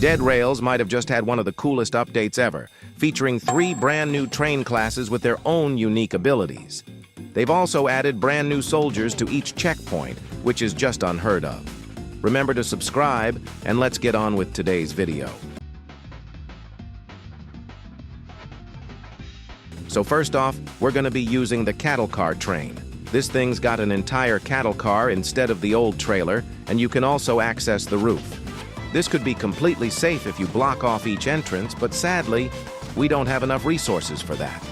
Dead Rails might have just had one of the coolest updates ever, featuring 3 brand new train classes with their own unique abilities. They've also added brand new soldiers to each checkpoint, which is just unheard of. Remember to subscribe, and let's get on with today's video. So first off, we're going to be using the cattle car train. This thing's got an entire cattle car instead of the old trailer, and you can also access the roof. This could be completely safe if you block off each entrance, but sadly, we don't have enough resources for that.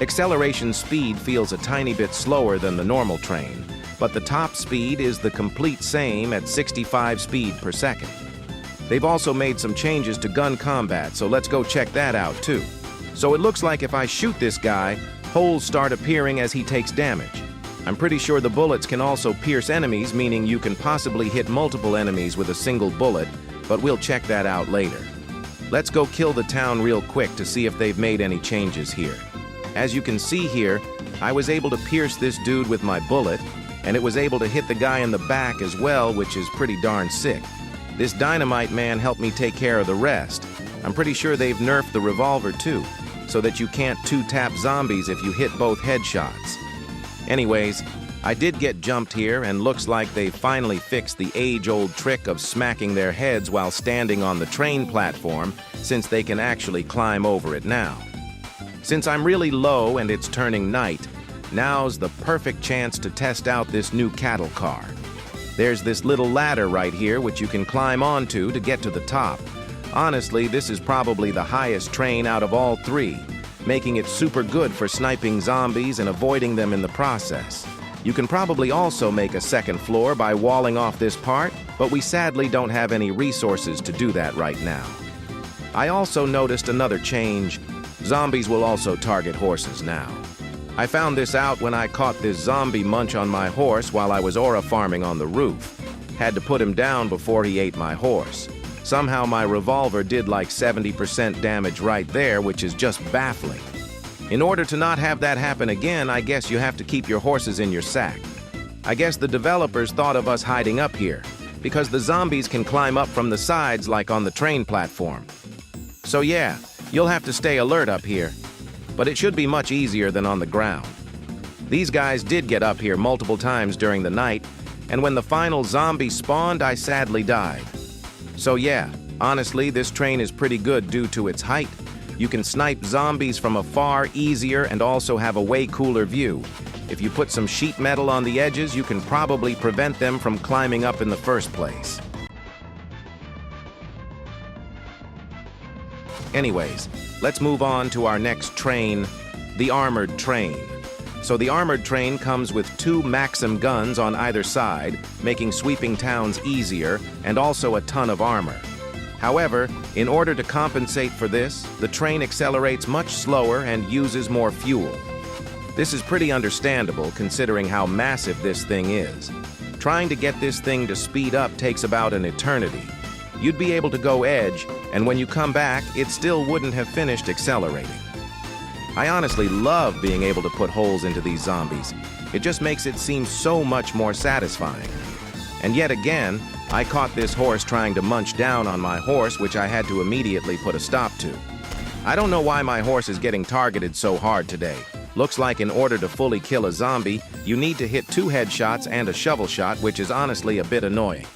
Acceleration speed feels a tiny bit slower than the normal train, but the top speed is the complete same at 65 speed per second. They've also made some changes to gun combat, so let's go check that out too. So it looks like if I shoot this guy, holes start appearing as he takes damage. I'm pretty sure the bullets can also pierce enemies, meaning you can possibly hit multiple enemies with a single bullet, but we'll check that out later. Let's go kill the town real quick to see if they've made any changes here. As you can see here, I was able to pierce this dude with my bullet, and it was able to hit the guy in the back as well, which is pretty darn sick. This dynamite man helped me take care of the rest. I'm pretty sure they've nerfed the revolver too, so that you can't two-tap zombies if you hit both headshots. Anyways, I did get jumped here, and looks like they finally fixed the age-old trick of smacking their heads while standing on the train platform, since they can actually climb over it now. Since I'm really low and it's turning night, now's the perfect chance to test out this new cattle car. There's this little ladder right here which you can climb onto to get to the top. Honestly, this is probably the highest train out of all 3. Making it super good for sniping zombies and avoiding them in the process. You can probably also make a second floor by walling off this part, but we sadly don't have any resources to do that right now. I also noticed another change. Zombies will also target horses now. I found this out when I caught this zombie munch on my horse while I was aura farming on the roof. Had to put him down before he ate my horse. Somehow my revolver did like 70% damage right there, which is just baffling. In order to not have that happen again, I guess you have to keep your horses in your sack. I guess the developers thought of us hiding up here, because the zombies can climb up from the sides like on the train platform. So yeah, you'll have to stay alert up here, but it should be much easier than on the ground. These guys did get up here multiple times during the night, and when the final zombie spawned, I sadly died. So yeah, honestly, this train is pretty good due to its height. You can snipe zombies from afar easier and also have a way cooler view. If you put some sheet metal on the edges, you can probably prevent them from climbing up in the first place. Anyways, let's move on to our next train, the armored train. So the armored train comes with 2 Maxim guns on either side, making sweeping towns easier, and also a ton of armor. However, in order to compensate for this, the train accelerates much slower and uses more fuel. This is pretty understandable considering how massive this thing is. Trying to get this thing to speed up takes about an eternity. You'd be able to go edge, and when you come back, it still wouldn't have finished accelerating. I honestly love being able to put holes into these zombies. It just makes it seem so much more satisfying. And yet again, I caught this horse trying to munch down on my horse, which I had to immediately put a stop to. I don't know why my horse is getting targeted so hard today. Looks like in order to fully kill a zombie, you need to hit 2 headshots and a shovel shot, which is honestly a bit annoying.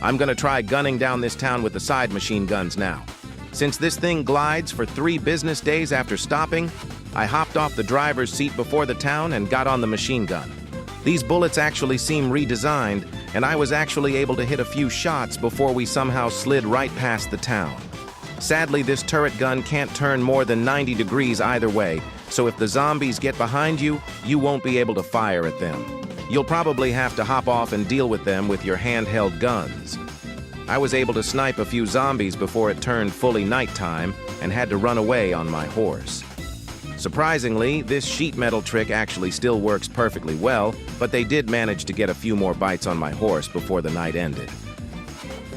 I'm gonna try gunning down this town with the side machine guns now. Since this thing glides for 3 business days after stopping, I hopped off the driver's seat before the town and got on the machine gun. These bullets actually seem redesigned, and I was actually able to hit a few shots before we somehow slid right past the town. Sadly, this turret gun can't turn more than 90 degrees either way, so if the zombies get behind you, you won't be able to fire at them. You'll probably have to hop off and deal with them with your handheld guns. I was able to snipe a few zombies before it turned fully nighttime and had to run away on my horse. Surprisingly, this sheet metal trick actually still works perfectly well, but they did manage to get a few more bites on my horse before the night ended.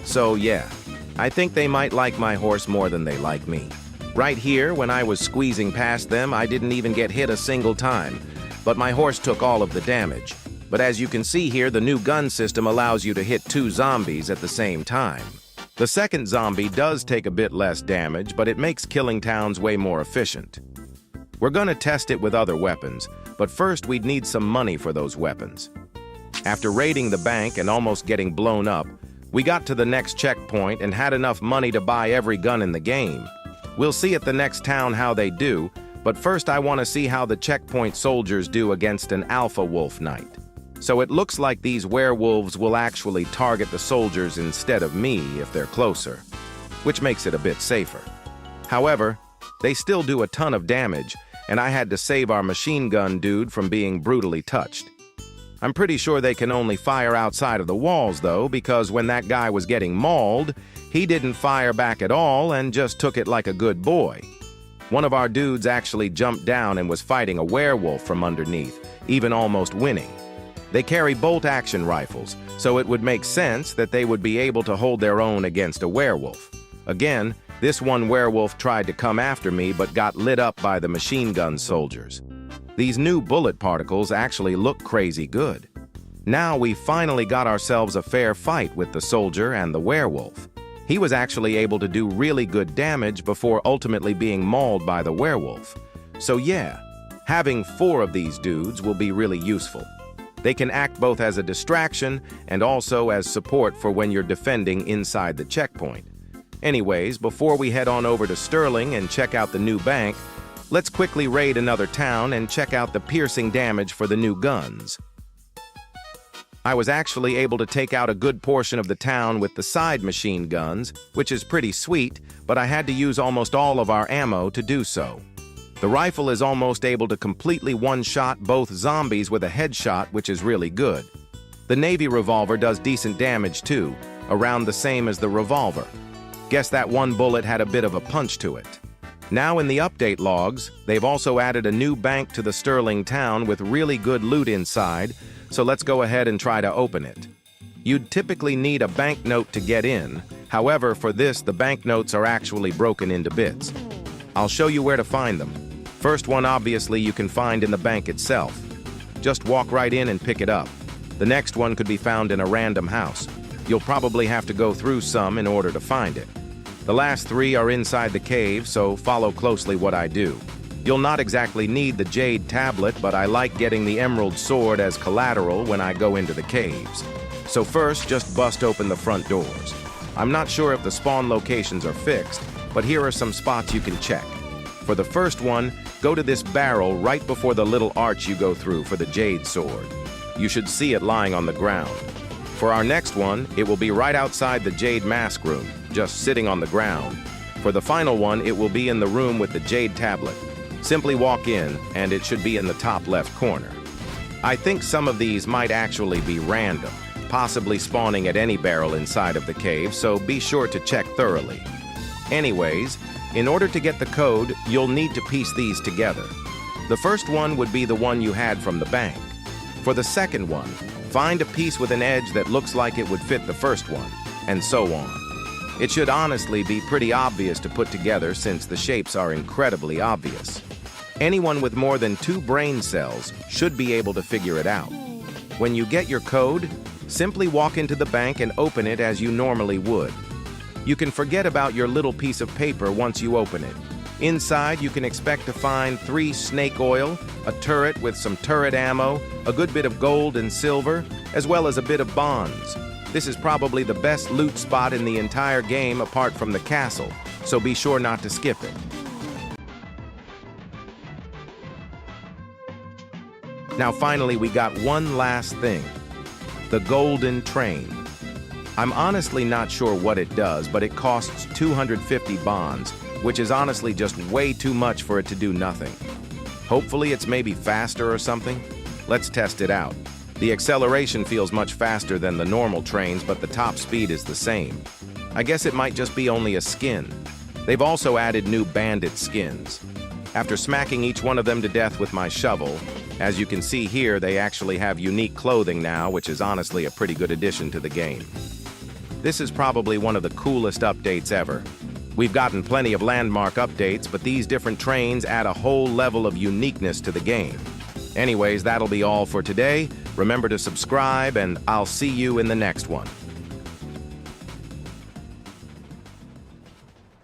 So yeah, I think they might like my horse more than they like me. Right here, when I was squeezing past them, I didn't even get hit a single time, but my horse took all of the damage. But as you can see here, the new gun system allows you to hit 2 zombies at the same time. The second zombie does take a bit less damage, but it makes killing towns way more efficient. We're gonna test it with other weapons, but first we'd need some money for those weapons. After raiding the bank and almost getting blown up, we got to the next checkpoint and had enough money to buy every gun in the game. We'll see at the next town how they do, but first I want to see how the checkpoint soldiers do against an alpha wolf knight. So it looks like these werewolves will actually target the soldiers instead of me if they're closer, which makes it a bit safer. However, they still do a ton of damage, and I had to save our machine gun dude from being brutally touched. I'm pretty sure they can only fire outside of the walls though, because when that guy was getting mauled, he didn't fire back at all and just took it like a good boy. One of our dudes actually jumped down and was fighting a werewolf from underneath, even almost winning. They carry bolt-action rifles, so it would make sense that they would be able to hold their own against a werewolf. Again, this one werewolf tried to come after me but got lit up by the machine gun soldiers. These new bullet particles actually look crazy good. Now we finally got ourselves a fair fight with the soldier and the werewolf. He was actually able to do really good damage before ultimately being mauled by the werewolf. So yeah, having 4 of these dudes will be really useful. They can act both as a distraction and also as support for when you're defending inside the checkpoint. Anyways, before we head on over to Sterling and check out the new bank, let's quickly raid another town and check out the piercing damage for the new guns. I was actually able to take out a good portion of the town with the side machine guns, which is pretty sweet, but I had to use almost all of our ammo to do so. The rifle is almost able to completely one-shot both zombies with a headshot, which is really good. The Navy revolver does decent damage too, around the same as the revolver. Guess that one bullet had a bit of a punch to it. Now in the update logs, they've also added a new bank to the Sterling town with really good loot inside, so let's go ahead and try to open it. You'd typically need a banknote to get in. However, for this, the banknotes are actually broken into bits. I'll show you where to find them. First one, obviously, you can find in the bank itself. Just walk right in and pick it up. The next one could be found in a random house. You'll probably have to go through some in order to find it. The last 3 are inside the cave, so follow closely what I do. You'll not exactly need the jade tablet, but I like getting the emerald sword as collateral when I go into the caves. So first, just bust open the front doors. I'm not sure if the spawn locations are fixed, but here are some spots you can check. For the first one, go to this barrel right before the little arch you go through for the jade sword. You should see it lying on the ground. For our next one, it will be right outside the jade mask room, just sitting on the ground. For the final one, it will be in the room with the jade tablet. Simply walk in, and it should be in the top left corner. I think some of these might actually be random, possibly spawning at any barrel inside of the cave, so be sure to check thoroughly. Anyways, in order to get the code, you'll need to piece these together. The first one would be the one you had from the bank. For the second one, find a piece with an edge that looks like it would fit the first one, and so on. It should honestly be pretty obvious to put together since the shapes are incredibly obvious. Anyone with more than 2 brain cells should be able to figure it out. When you get your code, simply walk into the bank and open it as you normally would. You can forget about your little piece of paper once you open it. Inside, you can expect to find 3 snake oil, a turret with some turret ammo, a good bit of gold and silver, as well as a bit of bonds. This is probably the best loot spot in the entire game apart from the castle, so be sure not to skip it. Now finally, we got one last thing. The golden train. I'm honestly not sure what it does, but it costs 250 bonds, which is honestly just way too much for it to do nothing. Hopefully it's maybe faster or something. Let's test it out. The acceleration feels much faster than the normal trains, but the top speed is the same. I guess it might just be only a skin. They've also added new bandit skins. After smacking each one of them to death with my shovel, as you can see here, they actually have unique clothing now, which is honestly a pretty good addition to the game. This is probably one of the coolest updates ever. We've gotten plenty of landmark updates, but these different trains add a whole level of uniqueness to the game. Anyways, that'll be all for today. Remember to subscribe, and I'll see you in the next one.